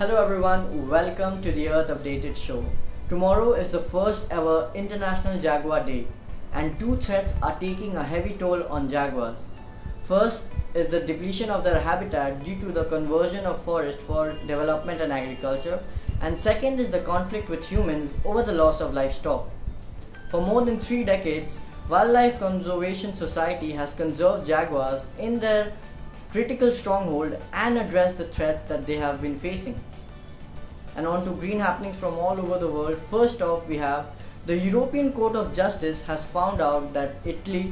Hello everyone, welcome to the EarthUpdated Show. Tomorrow is the first ever International Jaguar Day, and two threats are taking a heavy toll on jaguars. First is the depletion of their habitat due to the conversion of forest for development and agriculture, and second is the conflict with humans over the loss of livestock. For more than 3 decades, Wildlife Conservation Society has conserved jaguars in their critical stronghold and addressed the threats that they have been facing. And on to green happenings from all over the world. First off, we have the European Court of Justice has found out that Italy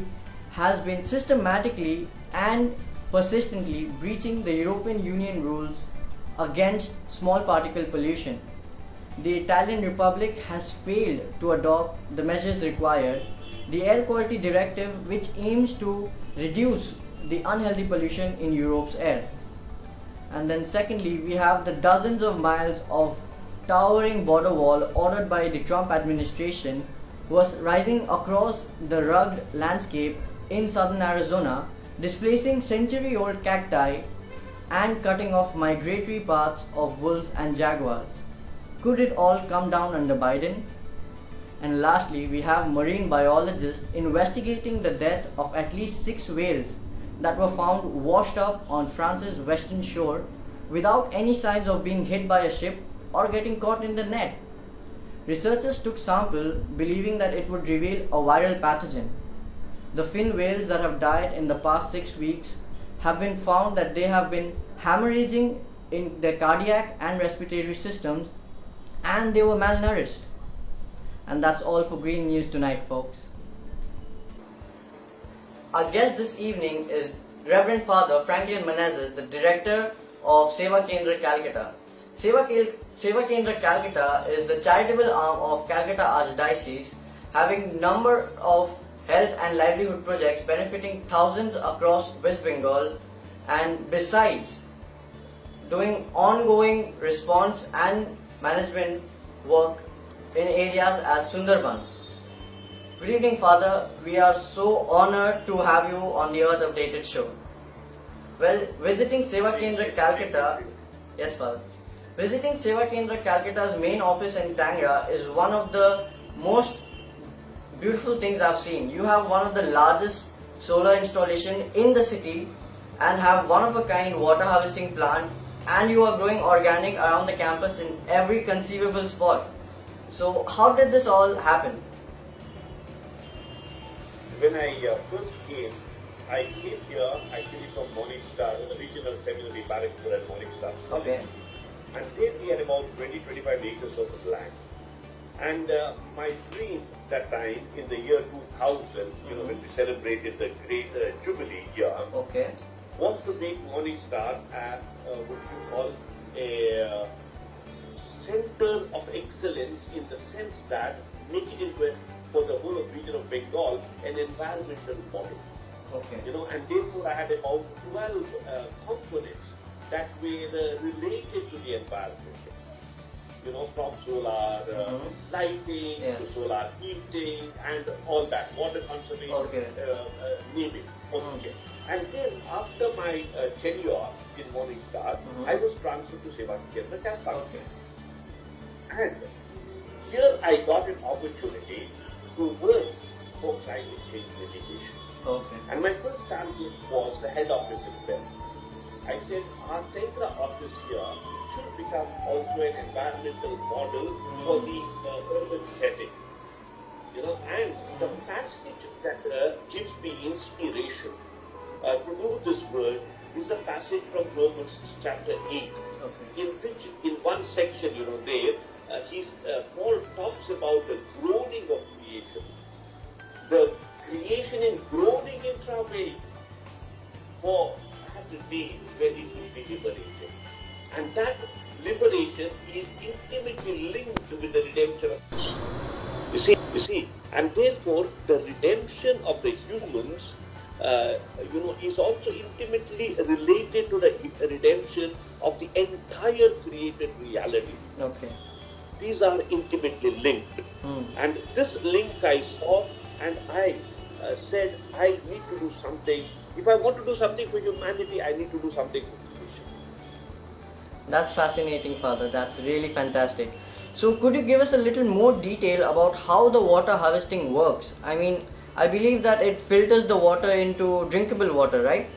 has been systematically and persistently breaching the European Union rules against small particle pollution. The Italian Republic has failed to adopt the measures required. The Air Quality Directive, which aims to reduce the unhealthy pollution in Europe's air. And then secondly, we have the dozens of miles of towering border wall ordered by the Trump administration was rising across the rugged landscape in southern Arizona, displacing century-old cacti and cutting off migratory paths of wolves and jaguars. Could it all come down under Biden? And lastly, we have marine biologists investigating the death of at least 6 whales that were found washed up on France's western shore without any signs of being hit by a ship or getting caught in the net. Researchers took sample believing that it would reveal a viral pathogen. The fin whales that have died in the past 6 weeks have been found that they have been hemorrhaging in their cardiac and respiratory systems, and they were malnourished. And that's all for Green News tonight, folks. Our guest this evening is Reverend Father Franklin Menezes, the director of Seva Kendra Calcutta. Seva Kendra Calcutta is the charitable arm of Calcutta Archdiocese, having number of health and livelihood projects benefiting thousands across West Bengal, and besides doing ongoing response and management work in areas as Sundarbans. Good evening, Father. We are so honored to have you on the Earth Updated Show. Well, visiting Seva Kendra Calcutta, yes, Father. Visiting Seva Kendra Calcutta's main office in Tangra is one of the most beautiful things I've seen. You have one of the largest solar installation in the city and have one of a kind water harvesting plant, and you are growing organic around the campus in every conceivable spot. So how did this all happen? When I first came, I came here actually from Morning Star, regional seminary, Barrackpur and Morning Star. Okay. And there we had about 20-25 acres of land. And my dream that time, in the year 2000, when we celebrated the great Jubilee year, Okay. was to make Morning Star what you call a center of excellence, in the sense that making it for the whole of region of Bengal an environmental model. Okay. And therefore I had about 12 components that were related to the environment. From solar lighting to solar heating and all that, water conservation, name it. Okay. And then after my tenure in Morning Star, I was transferred to Seva Kendra Calcutta. Okay. And here I got an opportunity to work for climate change mitigation. Okay. And my first target was the head office itself. I said, our Tangra office here should become also an environmental model for the urban setting. And the passage that gives me inspiration to do this work is a passage from Romans chapter 8, in which, in one section, there, Paul talks about the groaning of creation. The creation in groaning in travail for had to be very deeply liberated. And that liberation is intimately linked with the redemption of us. You see, and therefore the redemption of the humans is also intimately related to the redemption of the entire created reality. Okay. These are intimately linked. And this link I saw, and I said, I need to do something. If I want to do something for humanity, I need to do something for creation. That's fascinating, Father. That's really fantastic. So, could you give us a little more detail about how the water harvesting works? I mean, I believe that it filters the water into drinkable water, right?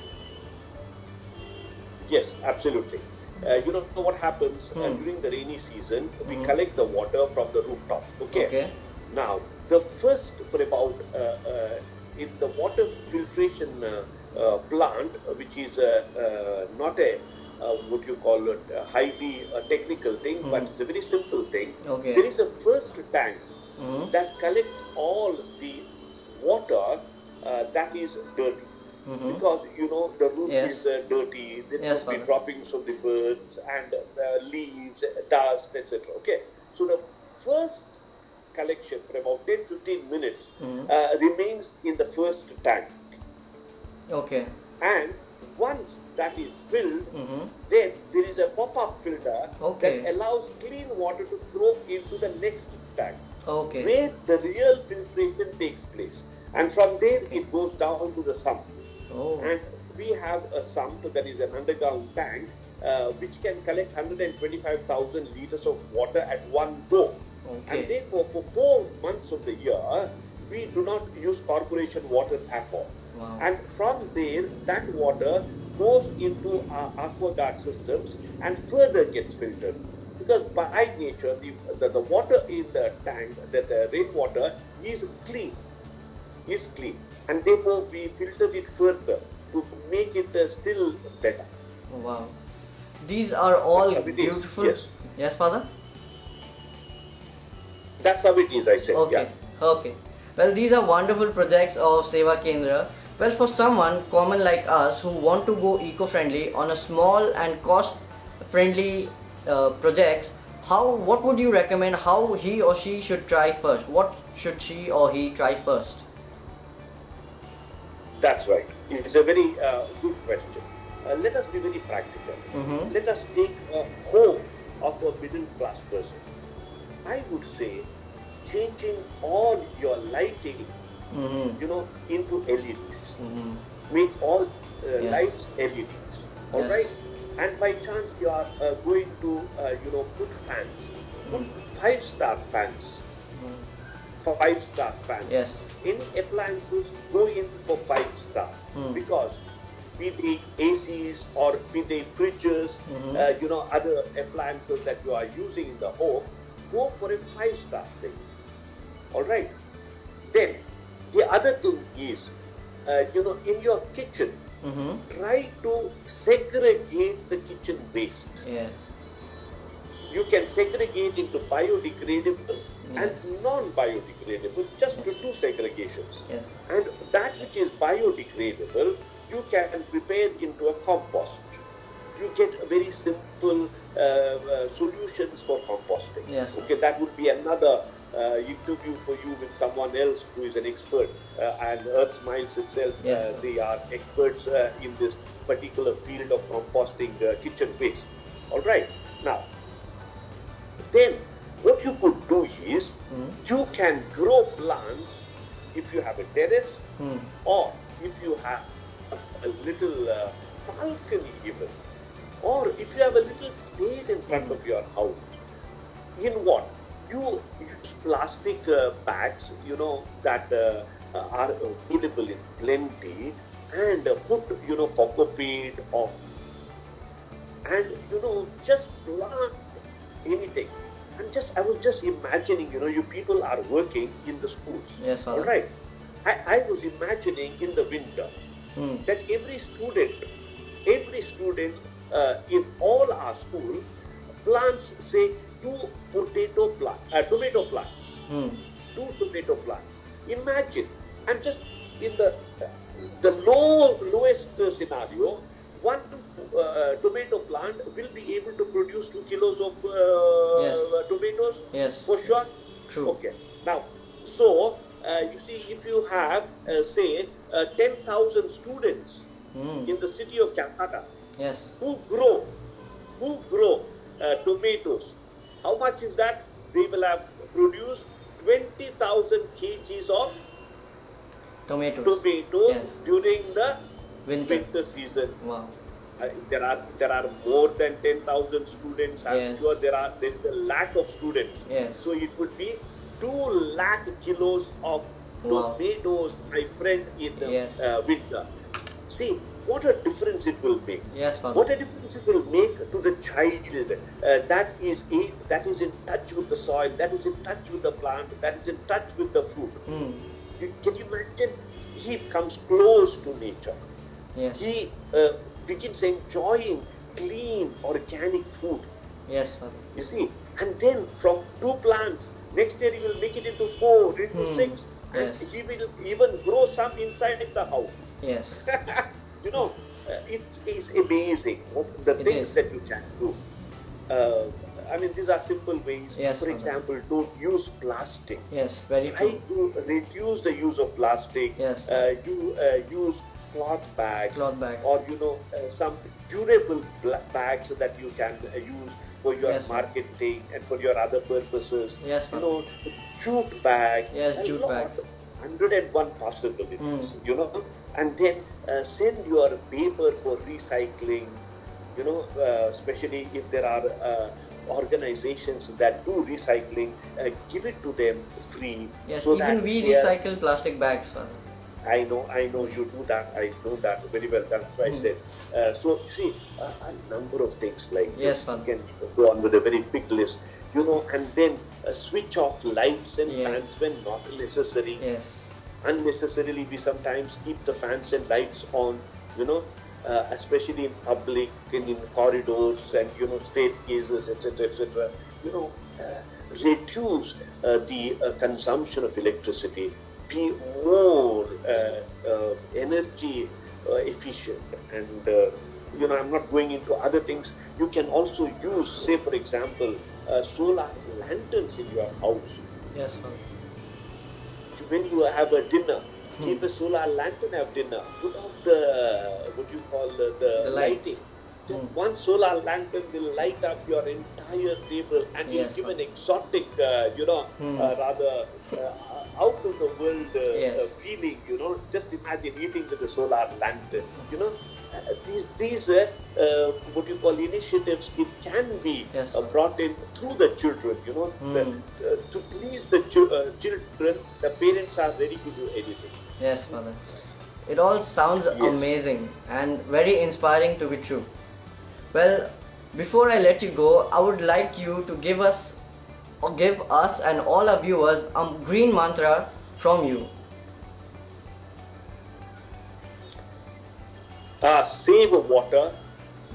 Yes, absolutely. You know what happens during the rainy season? We collect the water from the rooftop. Okay. Okay. Now, the first for about in the water filtration plant, which is not a what you call it, a highly technical thing, but it's a very simple thing. Okay. There is a first tank that collects all the water that is dirty. Because you know the roof Yes. is dirty, there Yes, could be Father. droppings of the birds and leaves, dust, etc. Okay, so the first collection for about 10-15 minutes remains in the first tank, Okay. and once that is filled, then there is a pop-up filter Okay. that allows clean water to flow into the next tank, Okay. where the real filtration takes place, and from there it goes down to the sump. Oh. And we have a sump that is an underground tank which can collect 125,000 liters of water at one go. Okay. And therefore, for 4 months of the year, we do not use corporation water at all. Wow. And from there, that water goes into our aquaguard systems and further gets filtered. Because by nature, the water in the tank, the rainwater is clean. And therefore we filter it further to make it still better. Wow. These are all That's how it is. beautiful. Yes. Yes, Father? That's how it is, I said. Okay. Yeah. Okay. Well, these are wonderful projects of Seva Kendra. Well, for someone common like us who want to go eco-friendly on a small and cost-friendly projects, what would you recommend how he or she should try first? What should she or he try first? That's right. It's a very good question. Let us be very practical. Let us take a home of a middle class person. I would say changing all your lighting, into LEDs. Make all lights LEDs. All Yes. right. And by chance you are going to, put fans. Put 5-star fans. 5-star fans. Yes. Any appliances go in for 5-star because be they ACs or be they fridges, other appliances that you are using in the home, go for a 5-star thing. All right. Then the other thing is, in your kitchen, try to segregate the kitchen waste. Yes. You can segregate into biodegradable and non-biodegradable, just to do segregations. Yes. And that which is biodegradable, you can prepare into a compost. You get very simple solutions for composting. Yes. Okay, that would be another interview for you with someone else who is an expert. And EarthMinute itself, Yes. they are experts in this particular field of composting kitchen waste. All right. Now, then what you could do is you can grow plants if you have a terrace or if you have a little balcony even, or if you have a little space in front of your house. In what? You use plastic bags, that are available in plenty, and put, cocoa peat or, and, just plant anything. And I was just imagining, you people are working in the schools. Yes, Father. All right. I was imagining in the winter that every student in all our schools plants, say, 2 tomato plants. 2 tomato plants. Imagine, I'm just in the lowest scenario, 1 tomato plant will be able to produce 2 kilos of tomatoes. Yes. For sure. True. Okay. Now, so you see, if you have say 10,000 students in the city of Calcutta, Yes. who grow tomatoes, how much is that? They will have produced 20,000 kgs of Tomatoes. tomatoes Yes. during the Winter. winter season. Wow. there are more than 10,000 students. I'm Yes. sure there is a lack of students. Yes. So it would be 2 lakh kilos of Wow. tomatoes, my friend, in the Yes. winter. See what a difference it will make. Yes, Father. What a difference it will make to the child that is in touch with the soil, that is in touch with the plant, that is in touch with the fruit. Can you imagine? He comes close to nature. Yes. He begins enjoying clean organic food. Yes, Father. You see, and then from 2 plants, next year he will make it into 4, into 6, and Yes. he will even grow some inside the house. Yes. You know, it is amazing the It things is. that you can do. I mean, these are simple ways. Yes, For Father. example, don't use plastic. Yes, very Try true. to reduce the use of plastic. Yes. You use cloth bags. Cloth bags. Or some durable bags that you can use for your Yes, ma'am. marketing and for your other purposes. Yes, ma'am. Jute bag. Yes, a jute lot, bags. 101 possibilities. And then send your paper for recycling. Especially if there are organizations that do recycling, give it to them free. Yes, so even that we they are- recycle plastic bags, Father. I know you do that. I know that very well. That's why I said. So see, a number of things like Yes, this. Father. You can go on with a very big list. And then switch off lights and Yes. fans when not necessary. Yes. Unnecessarily, we sometimes keep the fans and lights on. Especially in public and in corridors and staircases, etc., etc. Reduce the consumption of electricity. Be more energy efficient, and I'm not going into other things. You can also use, say for example, solar lanterns in your house. Yes, Father. When you have a dinner, keep a solar lantern at dinner. Put out the The lights. lighting. Just one solar lantern will light up your entire table, and will Yes, give sir. an exotic, rather out of the world Yes. feeling. Just imagine eating with a solar lantern. These initiatives, it can be Yes, sir. brought in through the children. To please the children, the parents are ready to do anything. Yes, Father. It all sounds Yes. amazing and very inspiring to be true. Well, before I let you go, I would like you to give us and all our viewers a green mantra from you. Save water,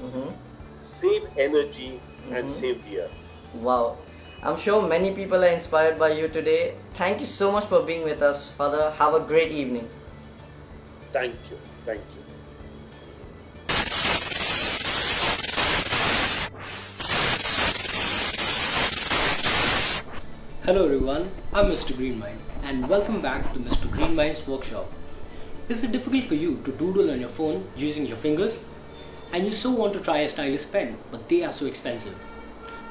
Mhm. save energy, and save the earth. Wow. I'm sure many people are inspired by you today. Thank you so much for being with us, Father. Have a great evening. Thank you. Thank you. Hello everyone, I'm Mr. Greenmind and welcome back to Mr. Greenmind's workshop. Is it difficult for you to doodle on your phone using your fingers? And you so want to try a stylus pen, but they are so expensive?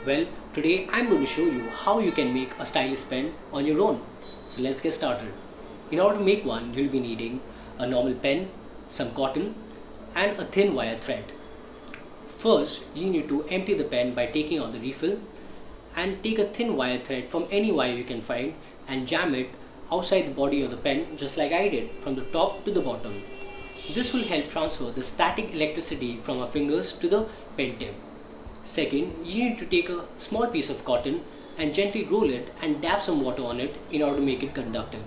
Well, today I'm going to show you how you can make a stylus pen on your own. So let's get started. In order to make one, you'll be needing a normal pen, some cotton, and a thin wire thread. First, you need to empty the pen by taking out the refill and take a thin wire thread from any wire you can find and jam it outside the body of the pen just like I did, from the top to the bottom. This will help transfer the static electricity from our fingers to the pen tip. Second, you need to take a small piece of cotton and gently roll it and dab some water on it in order to make it conductive.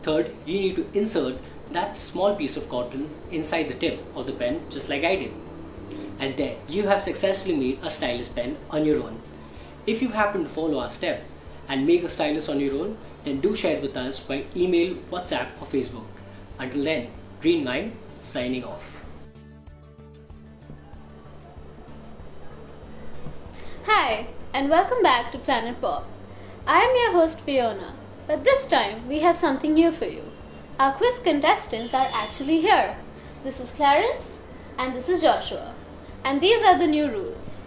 Third, you need to insert that small piece of cotton inside the tip of the pen just like I did. And there, you have successfully made a stylus pen on your own. If you happen to follow our step and make a stylus on your own, then do share it with us by email, WhatsApp or Facebook. Until then, Greenmind signing off. Hi, and welcome back to Planet Pop. I am your host Fiona, but this time we have something new for you. Our quiz contestants are actually here. This is Clarence and this is Joshua, and these are the new rules.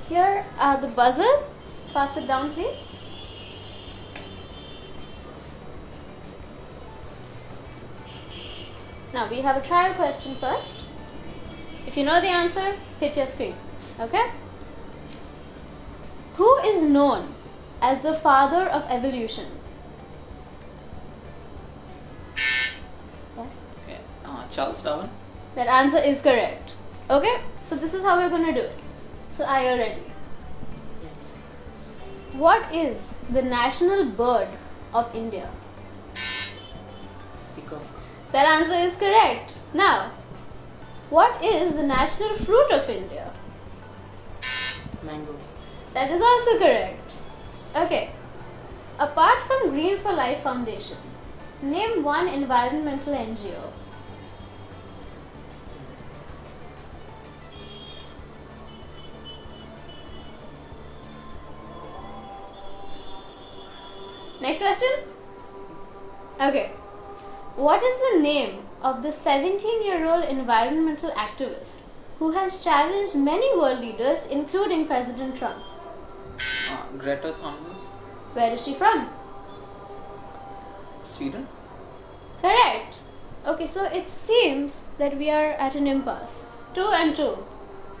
Here are the buzzers. Pass it down, please. Now we have a trial question first. If you know the answer, hit your screen. Okay? Who is known as the father of evolution? Yes? Okay. Charles Darwin. That answer is correct. Okay? So this is how we're going to do it. So are you ready? What is the national bird of India? Peacock. That answer is correct. Now, what is the national fruit of India? Mango. That is also correct. Okay. Apart from Green for Life Foundation, name one environmental NGO. Next question. Okay. What is the name of the 17-year-old environmental activist who has challenged many world leaders, including President Trump? Greta Thunberg. Where is she from? Sweden. Correct. Okay, so it seems that we are at an impasse. 2 and 2.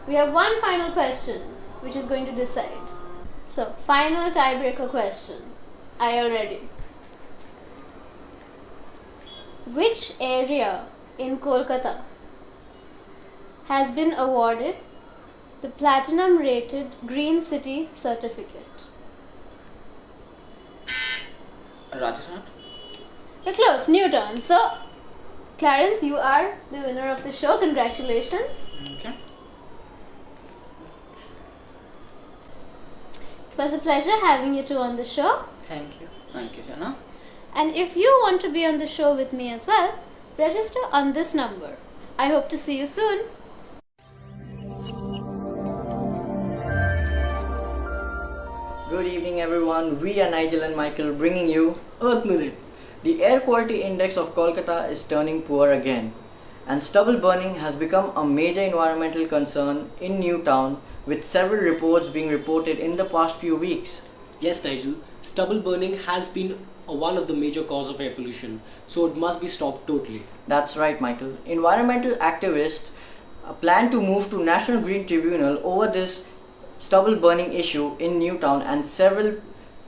We have one final question which is going to decide. So, final tiebreaker question. Are you ready? Which area in Kolkata has been awarded the platinum rated Green City certificate? Rajasthan. You're close, new turn. So, Clarence, you are the winner of the show. Congratulations. Okay. It was a pleasure having you two on the show. Thank you. Thank you, Fiona. And if you want to be on the show with me as well, register on this number. I hope to see you soon. Good evening everyone, we are Nigel and Michael bringing you EarthMinute. The air quality index of Kolkata is turning poor again, and stubble burning has become a major environmental concern in Newtown, with several reports being reported in the past few weeks. Yes, Nigel, stubble burning has been one of the major cause of air pollution, so it must be stopped totally. That's right, Michael. Environmental activists plan to move to National Green Tribunal over this stubble burning issue in Newtown and several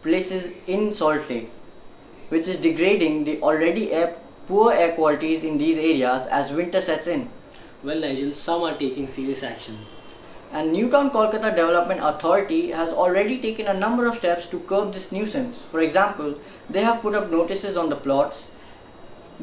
places in Salt Lake, which is degrading the already poor air qualities in these areas as winter sets in. Well, Nigel, some are taking serious actions. And Newtown Kolkata Development Authority has already taken a number of steps to curb this nuisance. For example, they have put up notices on the plots,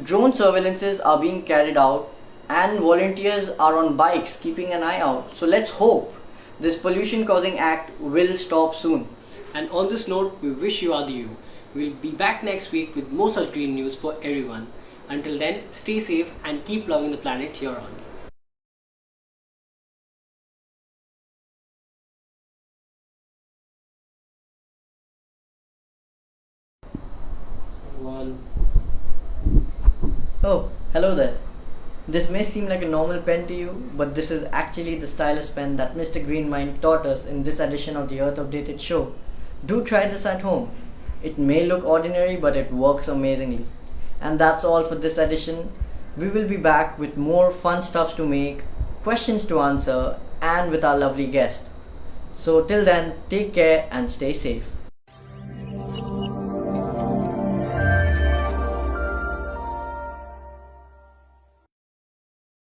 drone surveillances are being carried out, and volunteers are on bikes keeping an eye out. So let's hope this pollution causing act will stop soon. And on this note, we wish you are the you. We'll be back next week with more such green news for everyone. Until then, stay safe and keep loving the planet here on. One. Oh, hello there. This may seem like a normal pen to you, but this is actually the stylus pen that Mr. Greenmind taught us in this edition of the Earth Updated Show. Do try this at home. It may look ordinary, but it works amazingly. And that's all for this edition. We will be back with more fun stuffs to make, questions to answer, and with our lovely guest. So till then, take care and stay safe.